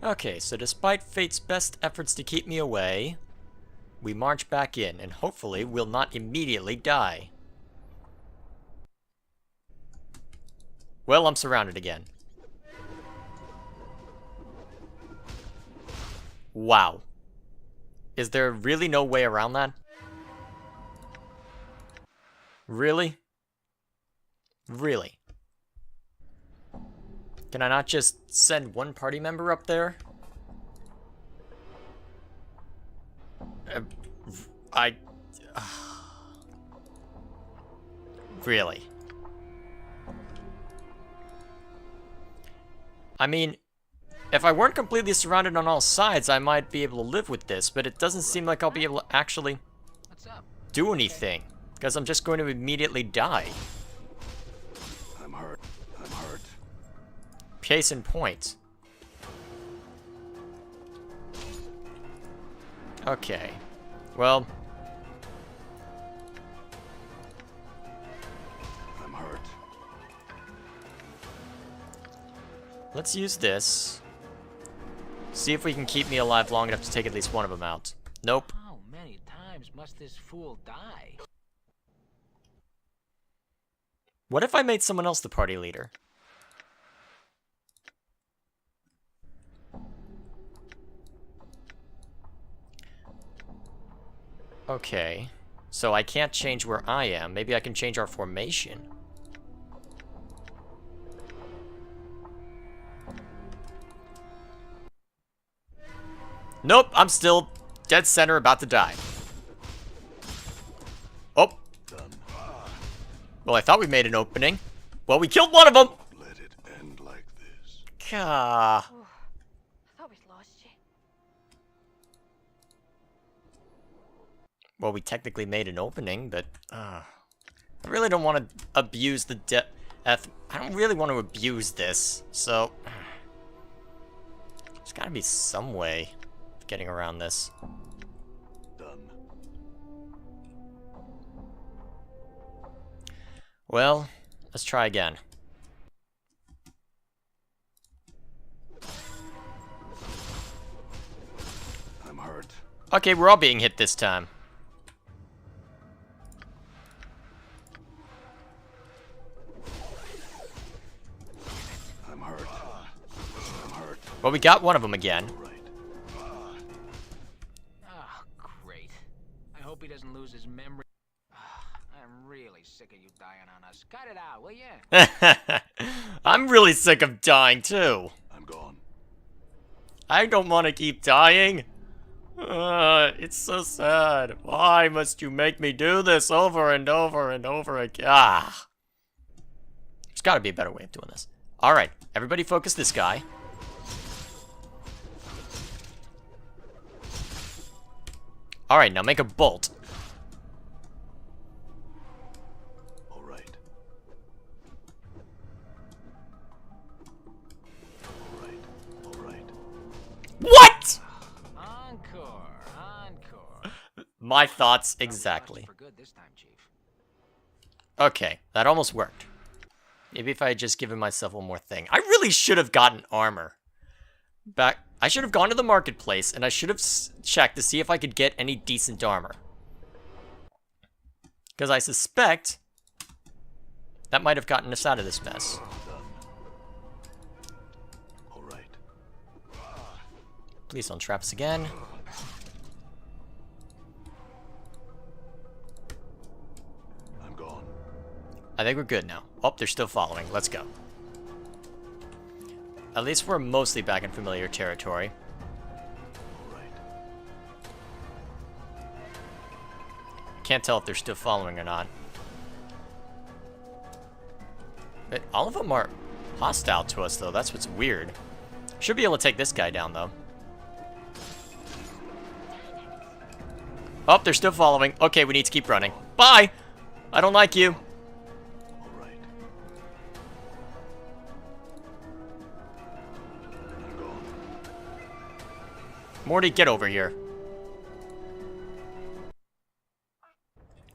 Okay, so despite fate's best efforts to keep me away, we march back in, and hopefully we'll not immediately die. Well, I'm surrounded again. Wow. Is there really no way around that? Really? Really? Can I not just send one party member up there? I... Really? I mean, if I weren't completely surrounded on all sides, I might be able to live with this, but it doesn't seem like I'll be able to actually do anything, because I'm just going to immediately die. I'm hurt. I'm hurt. Case in point. Okay. Well... I'm hurt. Let's use this. See if we can keep me alive long enough to take at least one of them out. Nope. How many times must this fool die? What if I made someone else the party leader? Okay. So I can't change where I am. Maybe I can change our formation. Nope, I'm still dead center about to die. Oh. Well, I thought we made an opening. Well, we killed one of them. Let it end like this. Gah. Oh, I thought we'd lost you. Well, we technically made an opening, but I really don't want to abuse the death. I don't really want to abuse this, so there's got to be some way of getting around this. Done. Well, let's try again. I'm hurt. Okay, we're all being hit this time. I'm hurt. I'm hurt. Well, we got one of them again. Right. Oh, great. I hope he doesn't lose his memory. I'm really sick of you dying on us. Cut it out, will ya? I'm really sick of dying, too. I'm gone. I don't want to keep dying. It's so sad. Why must you make me do this over and over and over again? Ah. There's got to be a better way of doing this. All right, everybody focus this guy. All right, now make a bolt. All right. All right. All right. What? Encore, encore. My thoughts exactly. For good this time, Chief. Okay, that almost worked. Maybe if I had just given myself one more thing. I really should have gotten armor. I should have gone to the marketplace, and I should have checked to see if I could get any decent armor. Because I suspect that might have gotten us out of this mess. Done. All right. Please don't trap us again. I'm gone. I think we're good now. Oh, they're still following. Let's go. At least we're mostly back in familiar territory. All right. Can't tell if they're still following or not. But all of them are hostile to us, though. That's what's weird. Should be able to take this guy down, though. Oh, they're still following. Okay, we need to keep running. Bye! I don't like you. All right. I'm gone. Morty, get over here.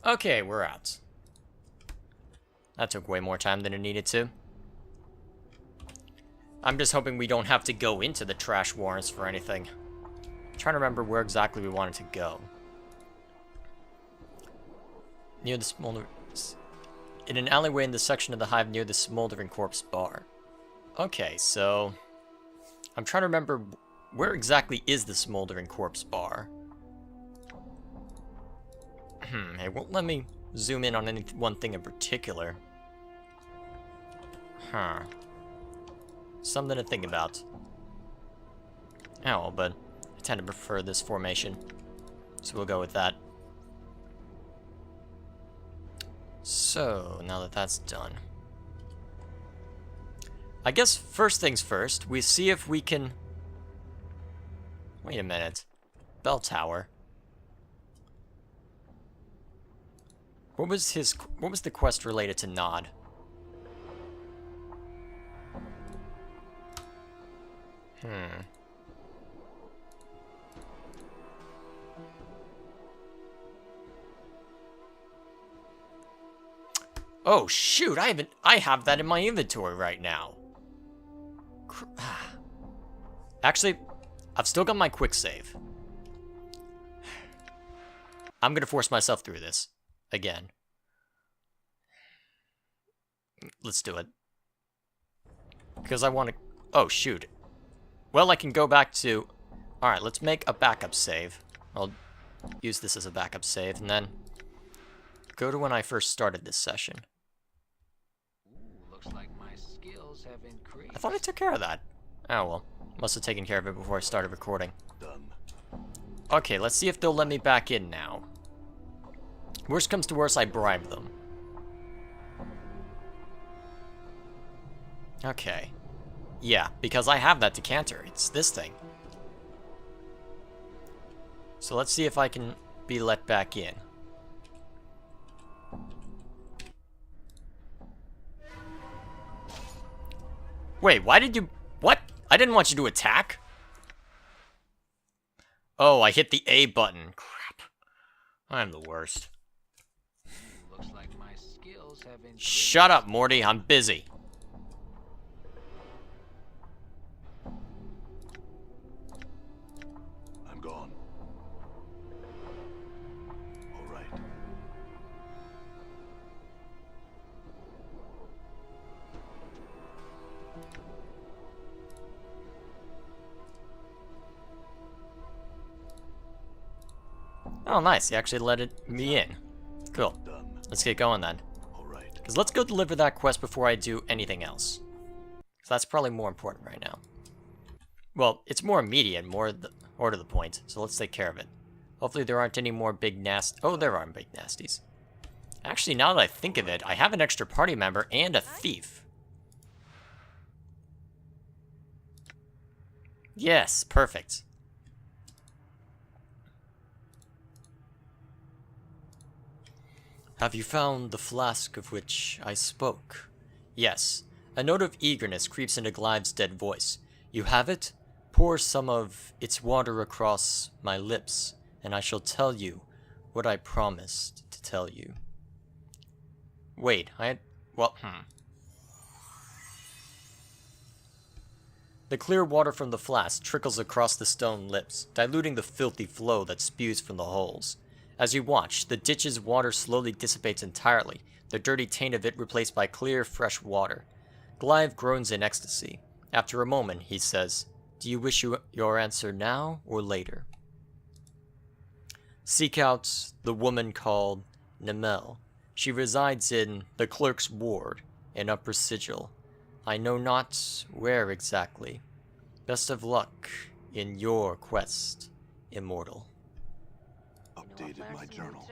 Okay, we're out. That took way more time than it needed to. I'm just hoping we don't have to go into the trash warrants for anything. I'm trying to remember where exactly we wanted to go. Near the smoldering... In an alleyway in the section of the hive near the smoldering corpse bar. Okay, so... I'm trying to remember where exactly is the smoldering corpse bar. It won't let me zoom in on any one thing in particular. Huh. Something to think about. Oh, but I tend to prefer this formation. So we'll go with that. So, now that that's done. I guess first things first, we see if we can... Wait a minute. Bell tower. What was the quest related to Nod? Oh shoot, I have that in my inventory right now. Actually, I've still got my quick save. I'm gonna force myself through this. Again. Let's do it. Because I want to... Oh, shoot. Well, I can go back to... Alright, let's make a backup save. I'll use this as a backup save, and then... Go to when I first started this session. Ooh, looks like my skills have increased. I thought I took care of that. Oh, well. Must have taken care of it before I started recording. Done. Okay, let's see if they'll let me back in now. Worst comes to worst, I bribe them. Okay. Yeah, because I have that decanter. It's this thing. So let's see if I can be let back in. Wait, why did you... What? I didn't want you to attack. Oh, I hit the A button. Crap. I'm the worst. Looks like my skills have increased. Shut up, Morty. I'm busy. I'm gone. All right. Oh, nice. He actually let me in. Cool. Done. Let's get going then. All right. Because let's go deliver that quest before I do anything else. So that's probably more important right now. Well, it's more immediate, more to the point. So let's take care of it. Hopefully there aren't any more big Oh, there are big nasties. Actually, now that I think of it, I have an extra party member and a thief. Yes, perfect. Have you found the flask of which I spoke? Yes. A note of eagerness creeps into Glive's dead voice. You have it? Pour some of its water across my lips, and I shall tell you what I promised to tell you. Wait, The clear water from the flask trickles across the stone lips, diluting the filthy flow that spews from the holes. As you watch, the ditch's water slowly dissipates entirely, the dirty taint of it replaced by clear, fresh water. Glive groans in ecstasy. After a moment, he says, Do you wish your answer now or later? Seek out the woman called Nemel. She resides in the clerk's ward, in Upper Sigil. I know not where exactly. Best of luck in your quest, immortal. Updated my journal.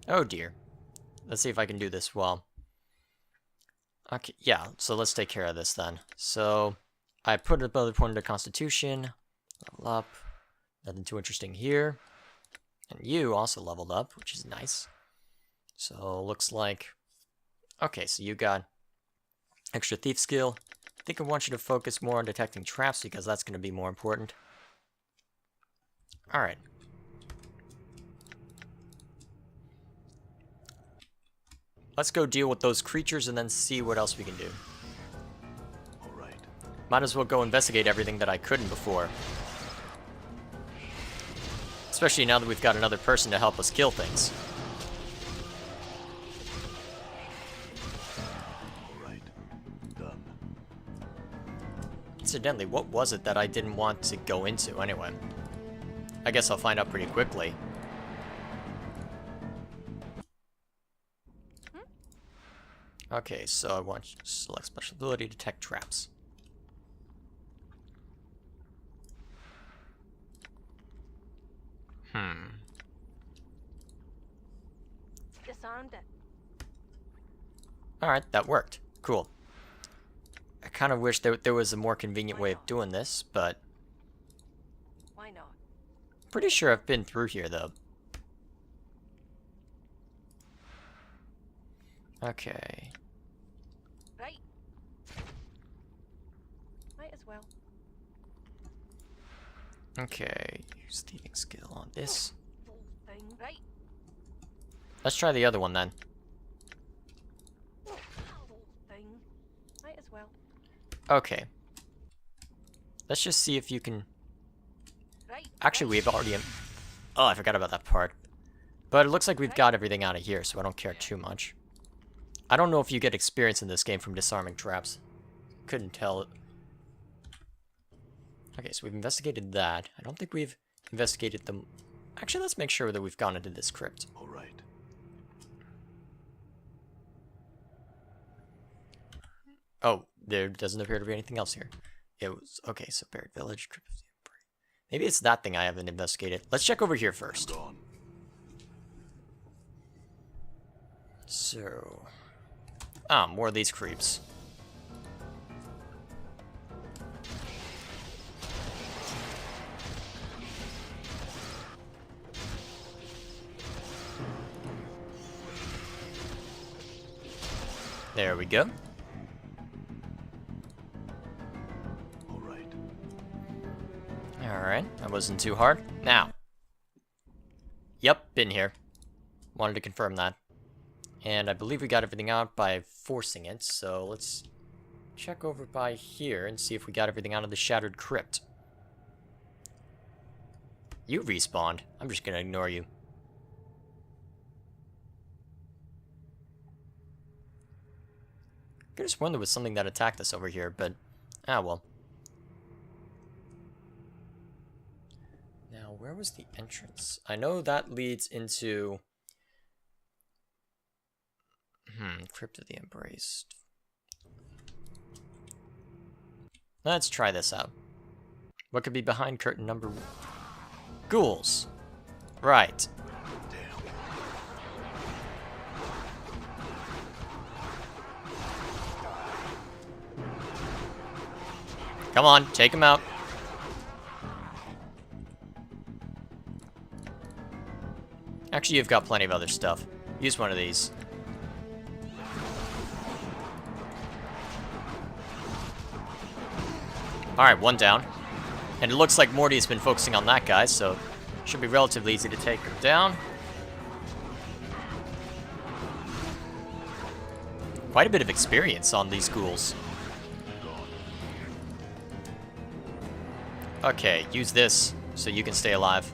Oh dear. Let's see if I can do this well. Okay, yeah, so let's take care of this then. So, I put another point into Constitution. Level up. Nothing too interesting here. And you also leveled up, which is nice. So, looks like... Okay, so you got extra thief skill. I think I want you to focus more on detecting traps because that's going to be more important. Alright. Let's go deal with those creatures and then see what else we can do. Might as well go investigate everything that I couldn't before. Especially now that we've got another person to help us kill things. Alright. Done. Incidentally, what was it that I didn't want to go into anyway? I guess I'll find out pretty quickly. Okay, so I want to select special ability, detect traps. Disarmed it. Alright, that worked. Cool. I kind of wish there was a more convenient way of doing this, but... Why not? Pretty sure I've been through here, though. Okay. Right. Might as well. Okay, use thieving skill on this. Full thing. Right. Let's try the other one, then. Full thing. Might as well. Okay. Let's just see if you can... Right. Actually, we've already... Oh, I forgot about that part. But it looks like we've got everything out of here, so I don't care too much. I don't know if you get experience in this game from disarming traps. Couldn't tell. Okay, so we've investigated that. I don't think we've investigated them. Actually, let's make sure that we've gone into this crypt. Alright. Oh, there doesn't appear to be anything else here. It was... Okay, so Buried Village, Crypt of the Emperor. Maybe it's that thing I haven't investigated. Let's check over here first. Gone. So... Ah, more of these creeps. There we go. Alright. Alright, that wasn't too hard. Now. Yep, been here. Wanted to confirm that. And I believe we got everything out by forcing it, so let's check over by here and see if we got everything out of the Shattered Crypt. You respawned. I'm just gonna ignore you. I could have sworn there was something that attacked us over here, but... Ah, well. Now, where was the entrance? I know that leads into... Crypt of the Embraced. Let's try this out. What could be behind curtain number... Ghouls. Right. Come on, take him out. Actually, you've got plenty of other stuff. Use one of these. Alright, one down. And it looks like Morty's been focusing on that guy, so should be relatively easy to take him down. Quite a bit of experience on these ghouls. Okay, use this so you can stay alive.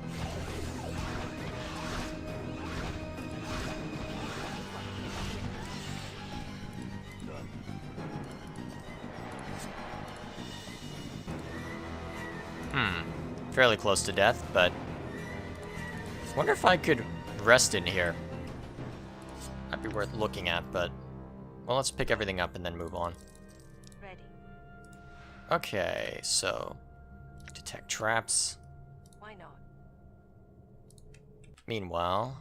Fairly close to death, but... I wonder if I could rest in here. Might be worth looking at, but... Well, let's pick everything up and then move on. Ready. Okay, so... Detect traps. Why not? Meanwhile...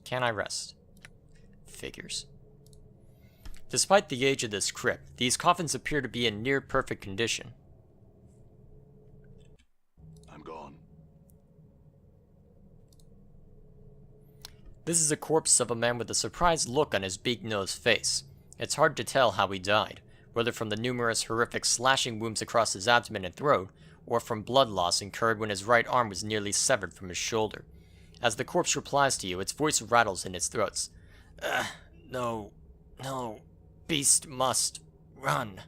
Can I rest? Figures. Despite the age of this crypt, these coffins appear to be in near-perfect condition. I'm gone. This is a corpse of a man with a surprised look on his beak-nosed face. It's hard to tell how he died, whether from the numerous horrific slashing wounds across his abdomen and throat, or from blood loss incurred when his right arm was nearly severed from his shoulder. As the corpse replies to you, its voice rattles in its throat. No, beast must run.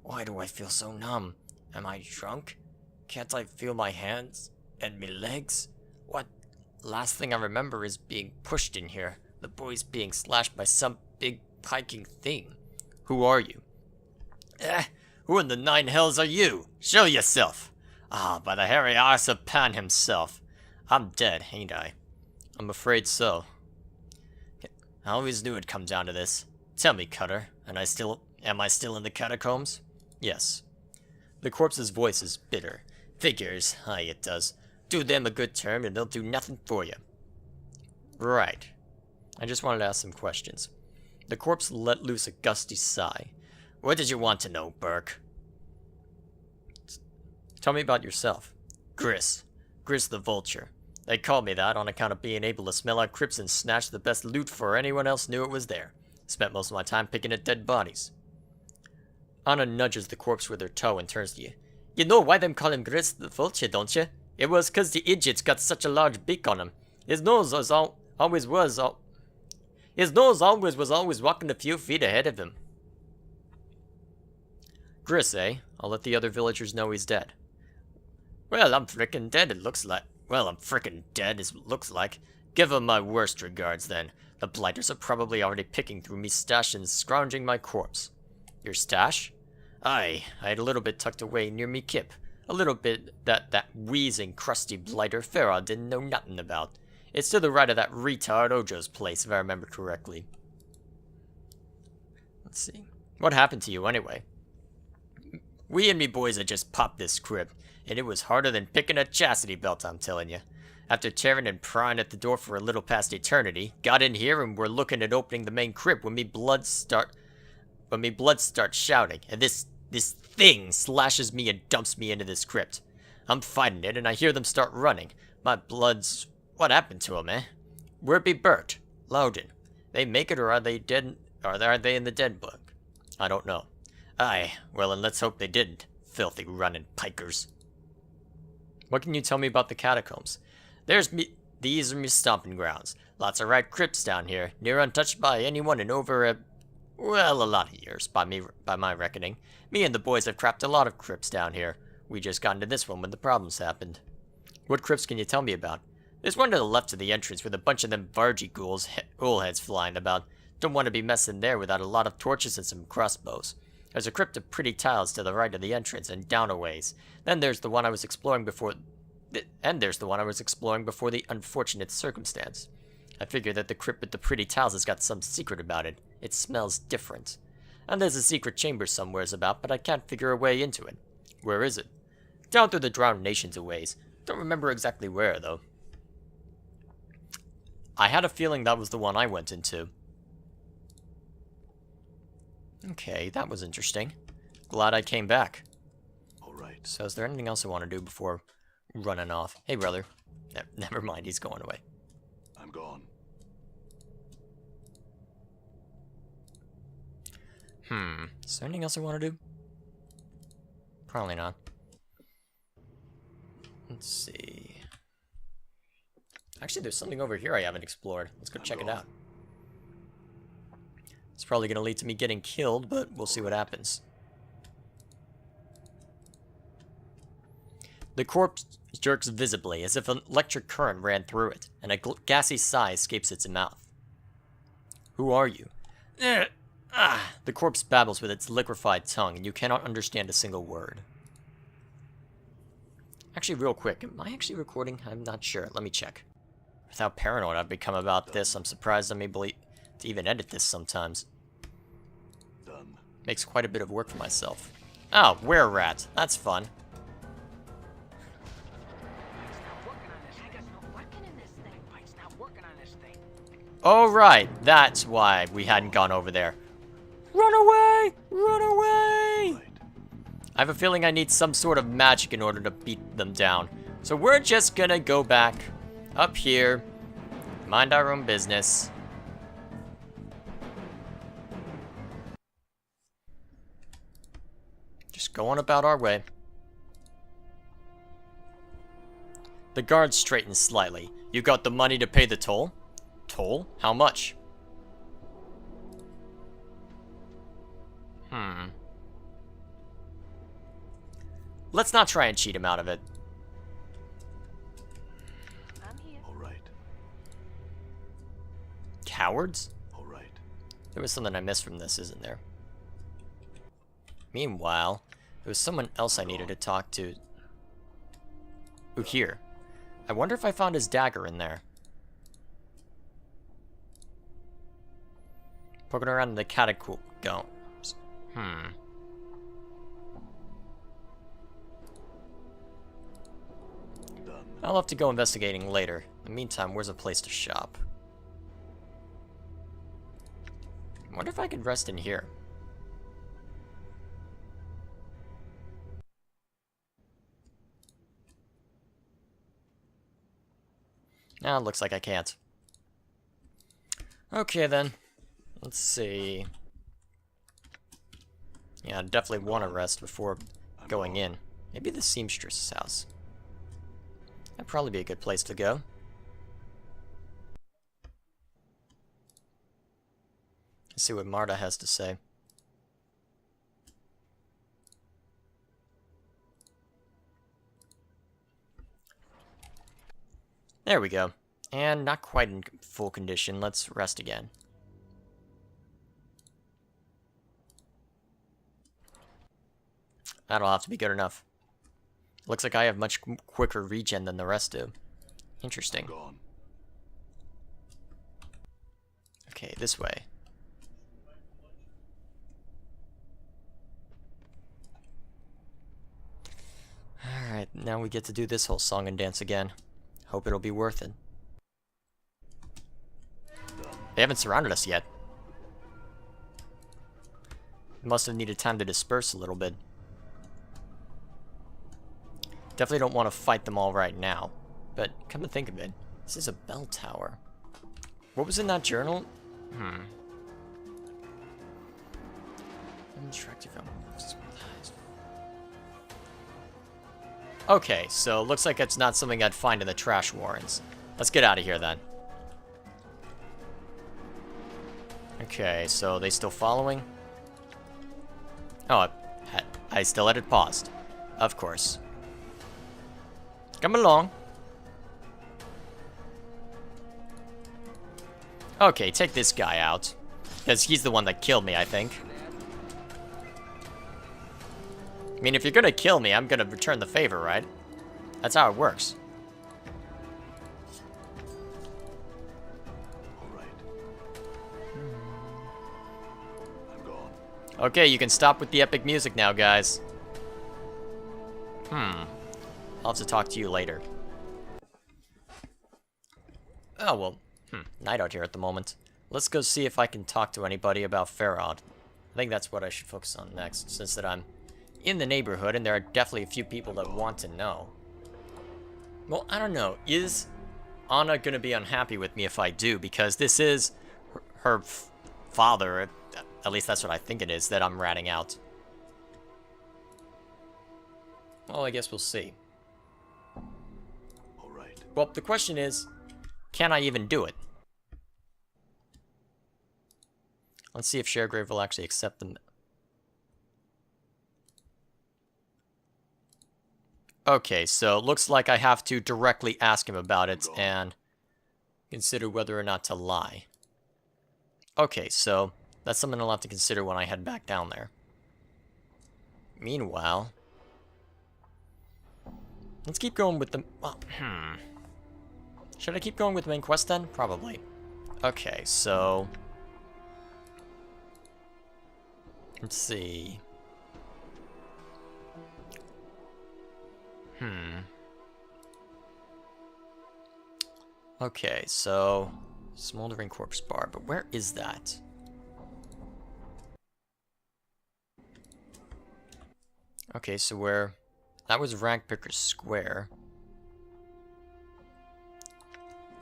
Why do I feel so numb? Am I drunk? Can't I feel my hands and my legs? What? Last thing I remember is being pushed in here. The boys being slashed by some big hiking thing. Who are you? Who in the nine hells are you? Show yourself! Ah, by the hairy arse of Pan himself. I'm dead, ain't I? I'm afraid so. I always knew it'd come down to this. Tell me, Cutter, am I still in the catacombs? Yes. The corpse's voice is bitter. Figures, aye it does. Do them a good turn and they'll do nothing for you. Right. I just wanted to ask some questions. The corpse let loose a gusty sigh. What did you want to know, Burke? Tell me about yourself. Gris. Gris the Vulture. They called me that on account of being able to smell out crypts and snatch the best loot before anyone else knew it was there. Spent most of my time picking at dead bodies. Anna nudges the corpse with her toe and turns to you. You know why them call him Gris the Vulture, don't you? It was 'cause the idiot's got such a large beak on him. His nose was always was walking a few feet ahead of him. Gris, eh? I'll let the other villagers know he's dead. Well, I'm frickin' dead, it looks like. Well, I'm frickin' dead, it looks like. Give him my worst regards, then. The blighters are probably already picking through me stash and scrounging my corpse. Your stash? Aye, I had a little bit tucked away near me kip. A little bit that wheezing, crusty blighter Farah didn't know nothing about. It's to the right of that retard Ojo's place, if I remember correctly. Let's see. What happened to you, anyway? We and me boys had just popped this crib, and it was harder than picking a chastity belt, I'm telling you. After tearing and prying at the door for a little past eternity, got in here and we're looking at opening the main crib when me blood starts shouting, and this thing slashes me and dumps me into this crypt. I'm fighting it, and I hear them start running. My blood's... What happened to 'em, eh? Where'd be Bert? Loudon. They make it, or are they dead? Are they in the dead book? I don't know. Aye, well, and let's hope they didn't. Filthy running pikers. What can you tell me about the catacombs? These are me stomping grounds. Lots of right crypts down here, near untouched by anyone in over a lot of years, by my reckoning. Me and the boys have crapped a lot of crypts down here. We just got into this one when the problems happened. What crypts can you tell me about? There's one to the left of the entrance with a bunch of them Vargy ghoul heads flying about. Don't want to be messing there without a lot of torches and some crossbows. There's a crypt of pretty tiles to the right of the entrance and down a ways. Then there's the one I was exploring before the unfortunate circumstance. I figure that the crypt with the pretty tiles has got some secret about it. It smells different. And there's a secret chamber somewheres about, but I can't figure a way into it. Where is it? Down through the Drowned Nations a ways. Don't remember exactly where, though. I had a feeling that was the one I went into. Okay, that was interesting. Glad I came back. All right. So is there anything else I want to do before running off? Hey, brother. Never mind, he's going away. I'm gone. Is there anything else I want to do? Probably not. Let's see. Actually, there's something over here I haven't explored. Let's go check it out. It's probably going to lead to me getting killed, but we'll see what happens. The corpse jerks visibly, as if an electric current ran through it, and a gassy sigh escapes its mouth. Who are you? The corpse babbles with its liquefied tongue, and you cannot understand a single word. Actually, real quick, am I actually recording? I'm not sure. Let me check. With how paranoid I've become about this, I'm surprised I'm able to even edit this sometimes. Done. Makes quite a bit of work for myself. Oh, were-rat. That's fun. Oh, right. That's why we hadn't gone over there. Run away! Run away! Right. I have a feeling I need some sort of magic in order to beat them down. So we're just gonna go back up here, mind our own business. Just going about our way. The guard straightens slightly. You got the money to pay the toll? Toll? How much? Let's not try and cheat him out of it. I'm here. All right. Cowards? All right. There was something I missed from this, isn't there? Meanwhile, there was someone else I needed to talk to. Ooh, here. I wonder if I found his dagger in there. Poking around in the catacombs. Done. I'll have to go investigating later. In the meantime, where's a place to shop? I wonder if I could rest in here. Nah, looks like I can't. Okay then. Let's see. Yeah, I definitely want to rest before going in. Maybe the seamstress's house. That'd probably be a good place to go. Let's see what Marta has to say. There we go. And not quite in full condition. Let's rest again. That'll have to be good enough. Looks like I have much quicker regen than the rest do. Interesting. Gone. Okay, this way. Alright, now we get to do this whole song and dance again. Hope it'll be worth it. They haven't surrounded us yet. Must have needed time to disperse a little bit. Definitely don't want to fight them all right now. But come to think of it, this is a bell tower. What was in that journal? Okay, so looks like it's not something I'd find in the trash warrens. Let's get out of here then. Okay, so they still following? Oh, I still had it paused. Of course. Come along. Okay, take this guy out. Because he's the one that killed me, I think. I mean, if you're gonna kill me, I'm gonna return the favor, right? That's how it works. All right. I'm gone. Okay, you can stop with the epic music now, guys. I'll have to talk to you later. Oh, well, night out here at the moment. Let's go see if I can talk to anybody about Farod. I think that's what I should focus on next, since that I'm in the neighborhood, and there are definitely a few people that want to know. Well, I don't know. Is Anna gonna be unhappy with me if I do? Because this is her father, at least that's what I think it is, that I'm ratting out. Well, I guess we'll see. All right. Well, the question is, can I even do it? Let's see if Sharegrave will actually accept them. Okay, so it looks like I have to directly ask him about it and consider whether or not to lie. Okay, so that's something I'll have to consider when I head back down there. Meanwhile, let's keep going with the... Well, should I keep going with the main quest then? Probably. Okay, so... Let's see. Okay, so... Smoldering Corpse Bar, but where is that? Okay, so where... That was Ragpicker's Square.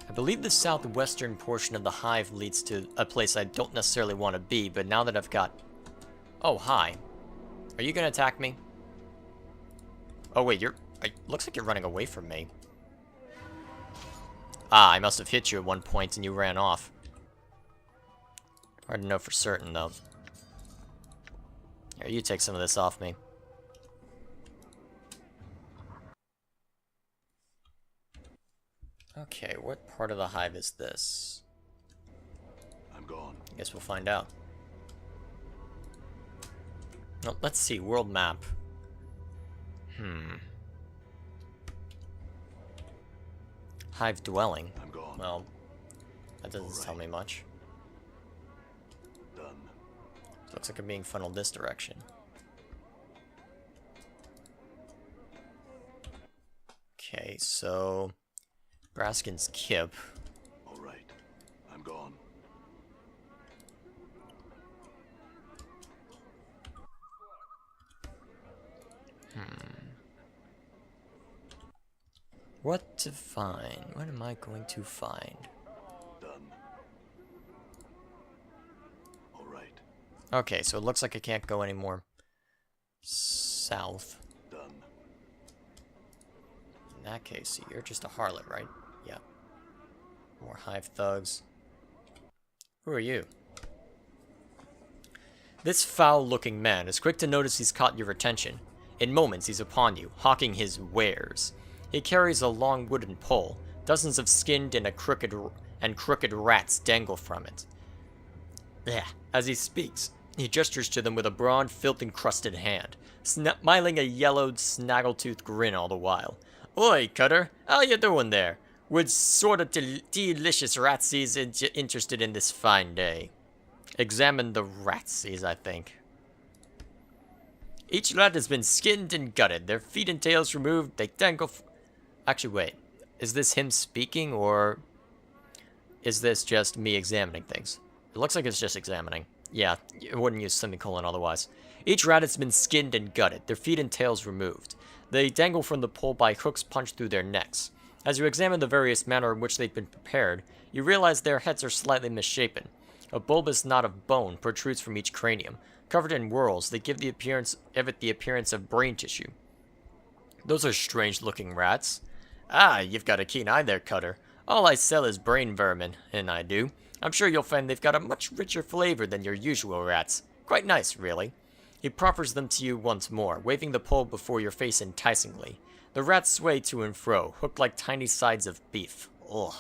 I believe the southwestern portion of the hive leads to a place I don't necessarily want to be, but now that I've got... Oh, hi. Are you gonna attack me? Oh, wait, you're... looks like you're running away from me. Ah, I must have hit you at one point and you ran off. Hard to know for certain, though. Here, you take some of this off me. Okay, what part of the hive is this? I'm gone. I guess we'll find out. Oh, let's see, world map. Hive dwelling. I'm gone. Well, that doesn't tell me much. Done. Looks like I'm being funneled this direction. Okay, so Braskin's Kip. All right. I'm gone. What to find? What am I going to find? Done. All right. Okay, so it looks like I can't go any more south. Done. In that case, you're just a harlot, right? Yeah. More hive thugs. Who are you? This foul-looking man is quick to notice he's caught your attention. In moments, he's upon you, hawking his wares. He carries a long wooden pole. Dozens of skinned and crooked rats dangle from it. Blech. As he speaks, he gestures to them with a broad, filth-encrusted hand, smiling a yellowed, snaggletooth grin all the while. Oi, Cutter, how you doing there? Would sort of delicious ratsies interested in this fine day? Examine the ratsies, I think. Each rat has been skinned and gutted, their feet and tails removed, they dangle Actually, wait. Is this him speaking, or is this just me examining things? It looks like it's just examining. Yeah, it wouldn't use semicolon otherwise. Each rat has been skinned and gutted, their feet and tails removed. They dangle from the pole by hooks punched through their necks. As you examine the various manner in which they've been prepared, you realize their heads are slightly misshapen. A bulbous knot of bone protrudes from each cranium. Covered in whorls, they give the appearance of brain tissue. Those are strange-looking rats. Ah, you've got a keen eye there, Cutter. All I sell is brain vermin, and I do. I'm sure you'll find they've got a much richer flavor than your usual rats. Quite nice, really. He proffers them to you once more, waving the pole before your face enticingly. The rats sway to and fro, hooked like tiny sides of beef. Ugh.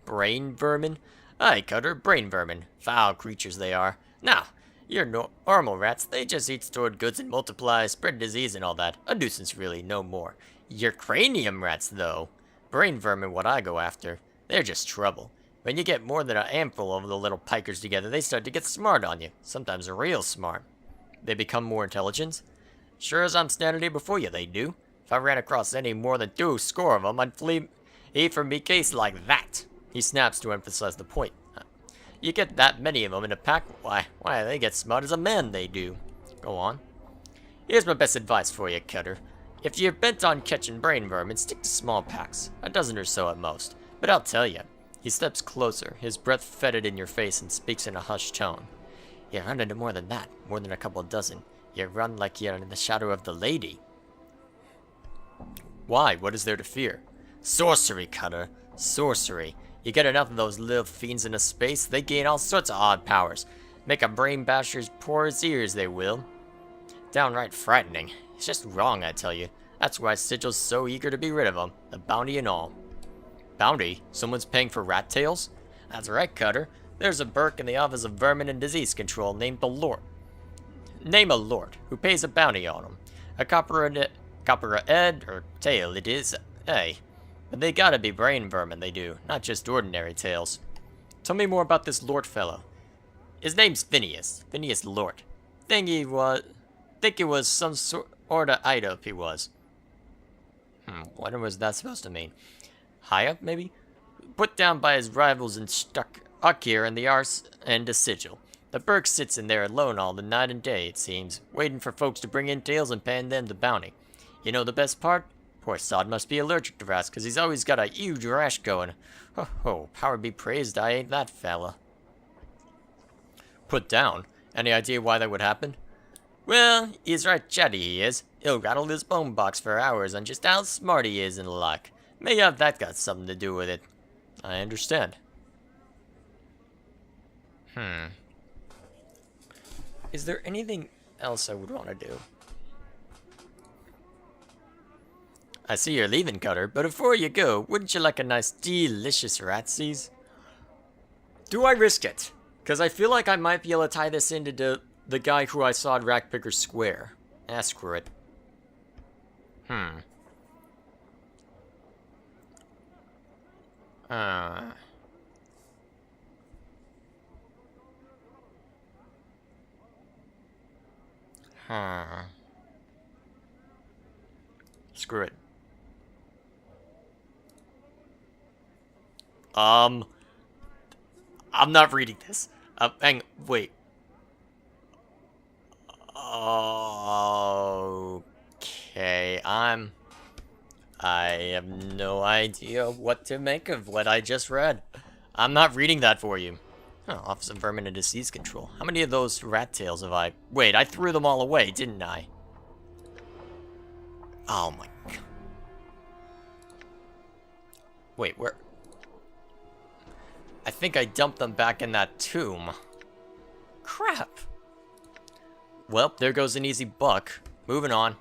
Brain vermin? Aye, Cutter, brain vermin. Foul creatures they are. Now, your normal rats, they just eat stored goods and multiply, spread disease and all that. A nuisance, really, no more. Your cranium rats, though. Brain vermin, what I go after. They're just trouble. When you get more than a handful of the little pikers together, they start to get smart on you. Sometimes real smart. They become more intelligent? Sure as I'm standing here before you, they do. If I ran across any more than 2 score of them, I'd flee from me case like that. He snaps to emphasize the point. You get that many of them in a pack, why, they get smart as a man, they do. Go on. Here's my best advice for you, Cutter. If you're bent on catching brain vermin, stick to small packs, a dozen or so at most. But I'll tell you. He steps closer, his breath fetid in your face, and speaks in a hushed tone. You run into more than that, more than a couple dozen. You run like you're in the shadow of the lady. Why? What is there to fear? Sorcery, Cutter. Sorcery. You get enough of those little fiends into space, they gain all sorts of odd powers. Make a brain basher's poor his ears, they will. Downright frightening. It's just wrong, I tell you. That's why Sigil's so eager to be rid of them, the bounty and all. Bounty? Someone's paying for rat tails? That's right, Cutter. There's a Burke in the Office of Vermin and Disease Control named the Lord. Name a lord who pays a bounty on him. A copper a head or tail it is, eh? But they gotta be brain vermin, they do, not just ordinary tails. Tell me more about this Lord fellow. His name's Phineas. Phineas Lord. Think he was some sort of high up he was. What was that supposed to mean? High up, maybe? Put down by his rivals and stuck up here in the arse and a sigil. The Burke sits in there alone all the night and day, it seems, waiting for folks to bring in tales and paying them the bounty. You know the best part? Poor sod must be allergic to rats, 'cause he's always got a huge rash going. Ho ho, power be praised I ain't that fella. Put down? Any idea why that would happen? Well, he's right chatty, he is. He'll rattle his bone box for hours on just how smart he is and the like. May have that got something to do with it. I understand. Is there anything else I would want to do? I see you're leaving, Cutter, but before you go, wouldn't you like a nice, delicious ratsies? Do I risk it? Because I feel like I might be able to tie this into the guy who I saw at Rackpicker Square. Screw it. Screw it. I'm not reading this. Wait. Okay, I have no idea what to make of what I just read. I'm not reading that for you. Oh, Office of Vermin and Disease Control. How many of those rat tails have I... Wait, I threw them all away, didn't I? Oh my god. Wait, where... I think I dumped them back in that tomb. Crap. Well, there goes an easy buck. Moving on.